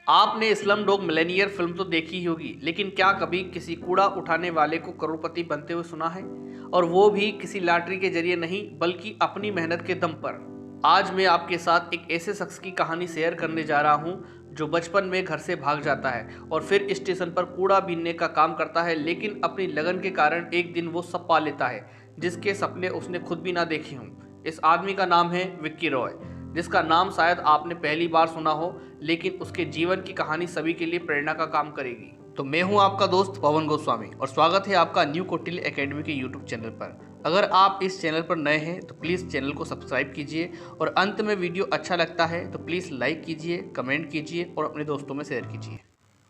आपने slum dog Millionaire film तो देखी ही होगी, लेकिन क्या कभी किसी कूड़ा उठाने वाले को करोड़पति बनते हुए सुना है? और वो भी किसी लॉटरी के जरिए नहीं, बल्कि अपनी मेहनत के दम पर। आज मैं आपके साथ एक ऐसे शख्स की कहानी शेयर करने जा रहा हूँ जो बचपन में घर से भाग जाता है और फिर स्टेशन पर कूड़ा बीनने का काम करता है, लेकिन अपनी लगन के कारण एक दिन वो सब पा लेता है जिसके सपने उसने खुद भी ना देखे हों। इस आदमी का नाम है विक्की रॉय, जिसका नाम शायद आपने पहली बार सुना हो, लेकिन उसके जीवन की कहानी सभी के लिए प्रेरणा का काम करेगी। तो मैं हूं आपका दोस्त पवन गोस्वामी और स्वागत है आपका न्यू कौटिल्य एकेडमी के यूट्यूब चैनल पर। अगर आप इस चैनल पर नए हैं तो प्लीज़ चैनल को सब्सक्राइब कीजिए और अंत में वीडियो अच्छा लगता है तो प्लीज़ लाइक कीजिए, कमेंट कीजिए और अपने दोस्तों में शेयर कीजिए।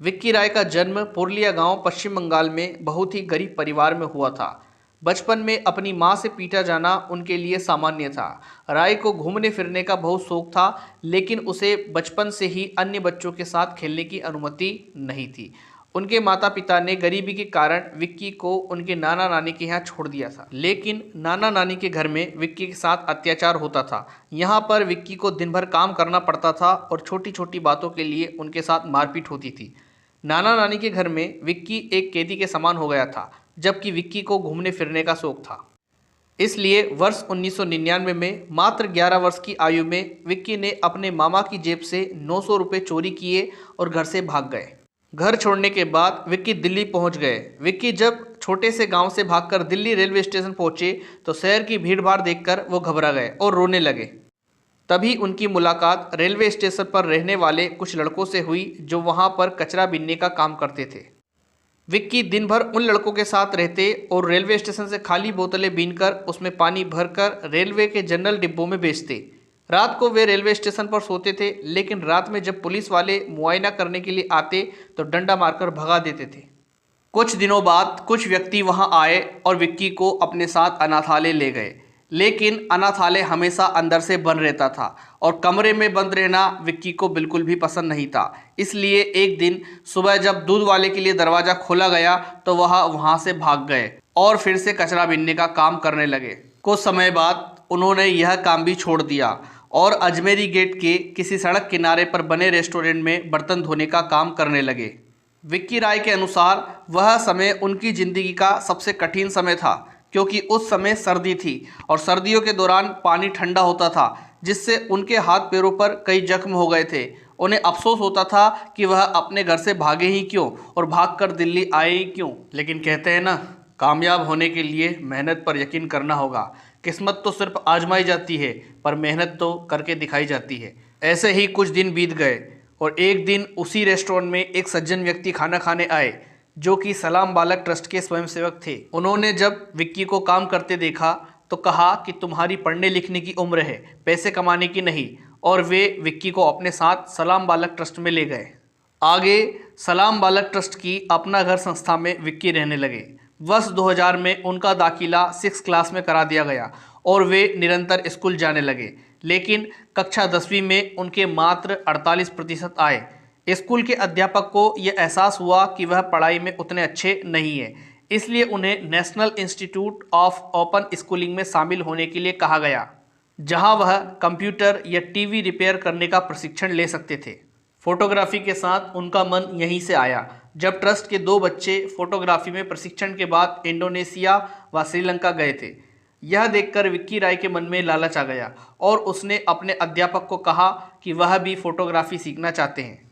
विक्की राय का जन्म पुरुलिया गांव पश्चिम बंगाल में बहुत ही गरीब परिवार में हुआ था। बचपन में अपनी मां से पीटा जाना उनके लिए सामान्य था। राय को घूमने फिरने का बहुत शौक था, लेकिन उसे बचपन से ही अन्य बच्चों के साथ खेलने की अनुमति नहीं थी। उनके माता पिता ने गरीबी के कारण विक्की को उनके नाना नानी के यहाँ छोड़ दिया था, लेकिन नाना नानी के घर में विक्की के साथ अत्याचार होता था। यहाँ पर विक्की को दिन भर काम करना पड़ता था और छोटी छोटी बातों के लिए उनके साथ मारपीट होती थी। नाना नानी के घर में विक्की एक कैदी के समान हो गया था, जबकि विक्की को घूमने फिरने का शौक था। इसलिए वर्ष 1999 में मात्र 11 वर्ष की आयु में विक्की ने अपने मामा की जेब से 900 रुपये चोरी किए और घर से भाग गए। घर छोड़ने के बाद विक्की दिल्ली पहुंच गए। विक्की जब छोटे से गांव से भागकर दिल्ली रेलवे स्टेशन पहुंचे तो शहर की भीड़ भाड़ देखकर वो घबरा गए और रोने लगे। तभी उनकी मुलाकात रेलवे स्टेशन पर रहने वाले कुछ लड़कों से हुई जो वहां पर कचरा बीनने का काम करते थे। विक्की दिन भर उन लड़कों के साथ रहते और रेलवे स्टेशन से खाली बोतलें बीनकर उसमें पानी भरकर रेलवे के जनरल डिब्बों में बेचते। रात को वे रेलवे स्टेशन पर सोते थे, लेकिन रात में जब पुलिस वाले मुआयना करने के लिए आते तो डंडा मारकर भगा देते थे। कुछ दिनों बाद कुछ व्यक्ति वहां आए और विक्की को अपने साथ अनाथालय ले गए, लेकिन अनाथालय हमेशा अंदर से बंद रहता था और कमरे में बंद रहना विक्की को बिल्कुल भी पसंद नहीं था। इसलिए एक दिन सुबह जब दूध वाले के लिए दरवाज़ा खोला गया तो वह वहां से भाग गए और फिर से कचरा बीनने का काम करने लगे। कुछ समय बाद उन्होंने यह काम भी छोड़ दिया और अजमेरी गेट के किसी सड़क किनारे पर बने रेस्टोरेंट में बर्तन धोने का काम करने लगे। विक्की राय के अनुसार वह समय उनकी ज़िंदगी का सबसे कठिन समय था, क्योंकि उस समय सर्दी थी और सर्दियों के दौरान पानी ठंडा होता था, जिससे उनके हाथ पैरों पर कई जख्म हो गए थे। उन्हें अफसोस होता था कि वह अपने घर से भागे ही क्यों और भागकर दिल्ली आए ही क्यों। लेकिन कहते हैं ना, कामयाब होने के लिए मेहनत पर यकीन करना होगा। किस्मत तो सिर्फ आजमाई जाती है, पर मेहनत तो करके दिखाई जाती है। ऐसे ही कुछ दिन बीत गए और एक दिन उसी रेस्टोरेंट में एक सज्जन व्यक्ति खाना खाने आए, जो कि सलाम बालक ट्रस्ट के स्वयंसेवक थे। उन्होंने जब विक्की को काम करते देखा तो कहा कि तुम्हारी पढ़ने लिखने की उम्र है, पैसे कमाने की नहीं, और वे विक्की को अपने साथ सलाम बालक ट्रस्ट में ले गए। आगे सलाम बालक ट्रस्ट की अपना घर संस्था में विक्की रहने लगे। वर्ष 2000 में उनका दाखिला 6 क्लास में करा दिया गया और वे निरंतर स्कूल जाने लगे, लेकिन कक्षा 10वीं में उनके मात्र 48% आए। स्कूल के अध्यापक को यह एहसास हुआ कि वह पढ़ाई में उतने अच्छे नहीं हैं, इसलिए उन्हें national institute of open schooling में शामिल होने के लिए कहा गया, जहां वह कंप्यूटर या टीवी रिपेयर करने का प्रशिक्षण ले सकते थे। फोटोग्राफी के साथ उनका मन यहीं से आया, जब ट्रस्ट के 2 बच्चे फोटोग्राफी में प्रशिक्षण के बाद इंडोनेशिया व श्रीलंका गए थे। यह देखकर विक्की राय के मन में लालच आ गया और उसने अपने अध्यापक को कहा कि वह भी फोटोग्राफी सीखना चाहते हैं।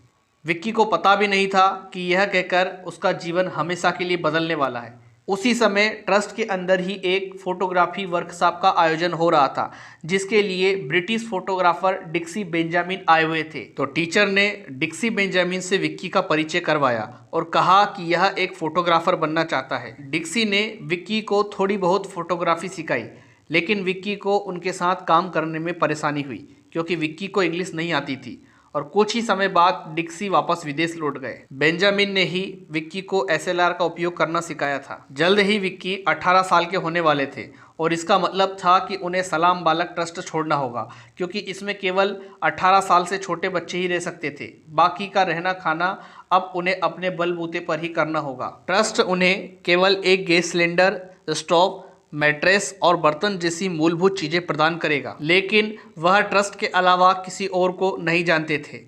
विक्की को पता भी नहीं था कि यह कहकर उसका जीवन हमेशा के लिए बदलने वाला है। उसी समय ट्रस्ट के अंदर ही एक फोटोग्राफी वर्कशॉप का आयोजन हो रहा था, जिसके लिए ब्रिटिश फोटोग्राफर डिक्सी बेंजामिन आए हुए थे। तो टीचर ने डिक्सी बेंजामिन से विक्की का परिचय करवाया और कहा कि यह एक फोटोग्राफर बनना चाहता है। डिक्सी ने विक्की को थोड़ी बहुत फोटोग्राफी सिखाई, लेकिन विक्की को उनके साथ काम करने में परेशानी हुई, क्योंकि विक्की को इंग्लिश नहीं आती थी और कुछ ही समय बाद डिक्सी वापस विदेश लौट गए। बेंजामिन ने ही विक्की को एसएलआर का उपयोग करना सिखाया था। जल्द ही विक्की 18 साल के होने वाले थे और इसका मतलब था कि उन्हें सलाम बालक ट्रस्ट छोड़ना होगा, क्योंकि इसमें केवल 18 साल से छोटे बच्चे ही रह सकते थे। बाकी का रहना खाना अब उन्हें अपने बलबूते पर ही करना होगा। ट्रस्ट उन्हें केवल एक गैस सिलेंडर, स्टोव, मैट्रेस और बर्तन जैसी मूलभूत चीज़ें प्रदान करेगा, लेकिन वह ट्रस्ट के अलावा किसी और को नहीं जानते थे।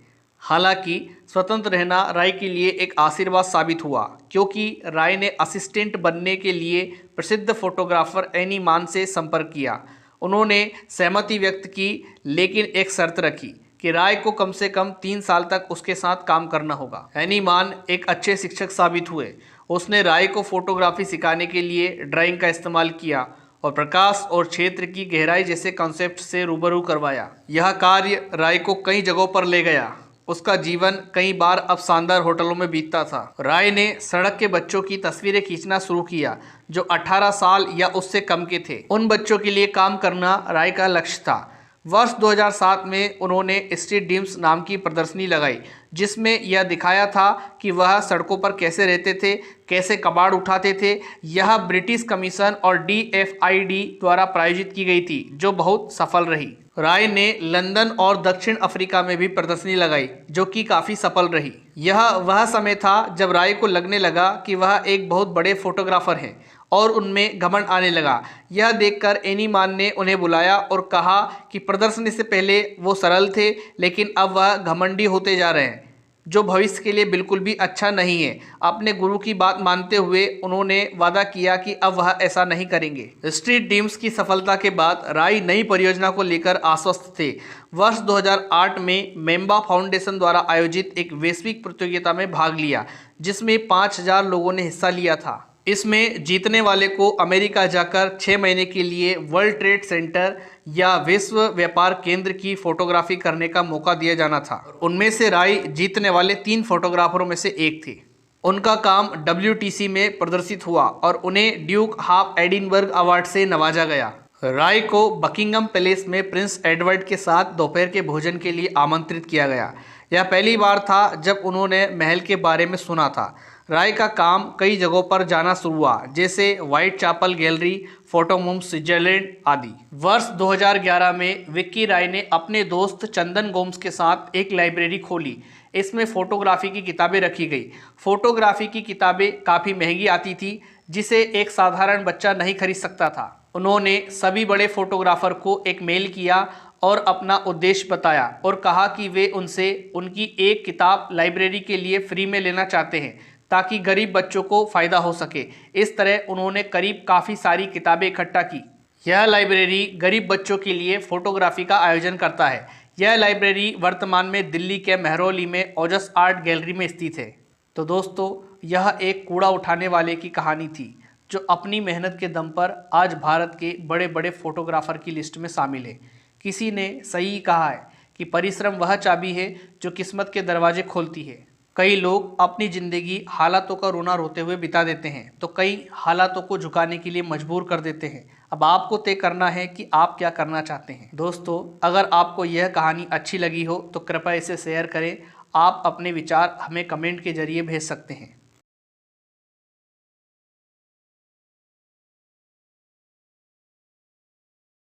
हालांकि स्वतंत्र रहना राय के लिए एक आशीर्वाद साबित हुआ, क्योंकि राय ने असिस्टेंट बनने के लिए प्रसिद्ध फोटोग्राफर एनी मान से संपर्क किया। उन्होंने सहमति व्यक्त की, लेकिन एक शर्त रखी कि राय को कम से कम 3 साल तक उसके साथ काम करना होगा। एनी मान एक अच्छे शिक्षक साबित हुए। उसने राय को फोटोग्राफी सिखाने के लिए ड्राइंग का इस्तेमाल किया और प्रकाश और क्षेत्र की गहराई जैसे कॉन्सेप्ट से रूबरू करवाया। यह कार्य राय को कई जगहों पर ले गया। उसका जीवन कई बार अब शानदार होटलों में बीतता था। राय ने सड़क के बच्चों की तस्वीरें खींचना शुरू किया जो 18 साल या उससे कम के थे। उन बच्चों के लिए काम करना राय का लक्ष्य था। वर्ष 2007 में उन्होंने स्ट्रीट ड्रीम्स नाम की प्रदर्शनी लगाई, जिसमें यह दिखाया था कि वह सड़कों पर कैसे रहते थे, कैसे कबाड़ उठाते थे। यह ब्रिटिश कमीशन और DFID द्वारा प्रायोजित की गई थी, जो बहुत सफल रही। राय ने लंदन और दक्षिण अफ्रीका में भी प्रदर्शनी लगाई, जो कि काफ़ी सफल रही। यह वह समय था जब राय को लगने लगा कि वह एक बहुत बड़े फोटोग्राफर हैं और उनमें घमंड आने लगा। यह देखकर एनी मान ने उन्हें बुलाया और कहा कि प्रदर्शनी से पहले वो सरल थे, लेकिन अब वह घमंडी होते जा रहे हैं, जो भविष्य के लिए बिल्कुल भी अच्छा नहीं है। अपने गुरु की बात मानते हुए उन्होंने वादा किया कि अब वह ऐसा नहीं करेंगे। स्ट्रीट ड्रीम्स की सफलता के बाद राय नई परियोजना को लेकर आश्वस्त थे। वर्ष 2008 में मेम्बा फाउंडेशन द्वारा आयोजित एक वैश्विक प्रतियोगिता में भाग लिया, जिसमें 5000 लोगों ने हिस्सा लिया था। इसमें जीतने वाले को अमेरिका जाकर 6 महीने के लिए वर्ल्ड ट्रेड सेंटर या विश्व व्यापार केंद्र की फोटोग्राफी करने का मौका दिया जाना था। उनमें से राय जीतने वाले 3 फोटोग्राफरों में से एक थे। उनका काम WTC में प्रदर्शित हुआ और उन्हें ड्यूक ऑफ एडिनबर्ग अवार्ड से नवाजा गया। राय को बकिंगम पैलेस में प्रिंस एडवर्ड के साथ दोपहर के भोजन के लिए आमंत्रित किया गया। यह पहली बार था जब उन्होंने महल के बारे में सुना था। राय का काम कई जगहों पर जाना शुरू हुआ, जैसे व्हाइट चैपल गैलरी, फोटोमूम स्विट्जरलैंड आदि। वर्ष 2011 में विक्की राय ने अपने दोस्त चंदन गोम्स के साथ एक लाइब्रेरी खोली। इसमें फोटोग्राफी की किताबें रखी गई। फोटोग्राफी की किताबें काफ़ी महंगी आती थी, जिसे एक साधारण बच्चा नहीं खरीद सकता था। उन्होंने सभी बड़े फोटोग्राफर को एक मेल किया और अपना उद्देश्य बताया और कहा कि वे उनसे उनकी एक किताब लाइब्रेरी के लिए फ्री में लेना चाहते हैं, ताकि गरीब बच्चों को फ़ायदा हो सके। इस तरह उन्होंने करीब काफ़ी सारी किताबें इकट्ठा की। यह लाइब्रेरी गरीब बच्चों के लिए फ़ोटोग्राफी का आयोजन करता है। यह लाइब्रेरी वर्तमान में दिल्ली के मेहरौली में ओजस आर्ट गैलरी में स्थित है। तो दोस्तों, यह एक कूड़ा उठाने वाले की कहानी थी, जो अपनी मेहनत के दम पर आज भारत के बड़े बड़े फोटोग्राफर की लिस्ट में शामिल है। किसी ने सही कहा है कि परिश्रम वह चाबी है जो किस्मत के दरवाजे खोलती है। कई लोग अपनी ज़िंदगी हालातों का रोना रोते हुए बिता देते हैं, तो कई हालातों को झुकाने के लिए मजबूर कर देते हैं। अब आपको तय करना है कि आप क्या करना चाहते हैं। दोस्तों, अगर आपको यह कहानी अच्छी लगी हो तो कृपया इसे शेयर करें। आप अपने विचार हमें कमेंट के जरिए भेज सकते हैं।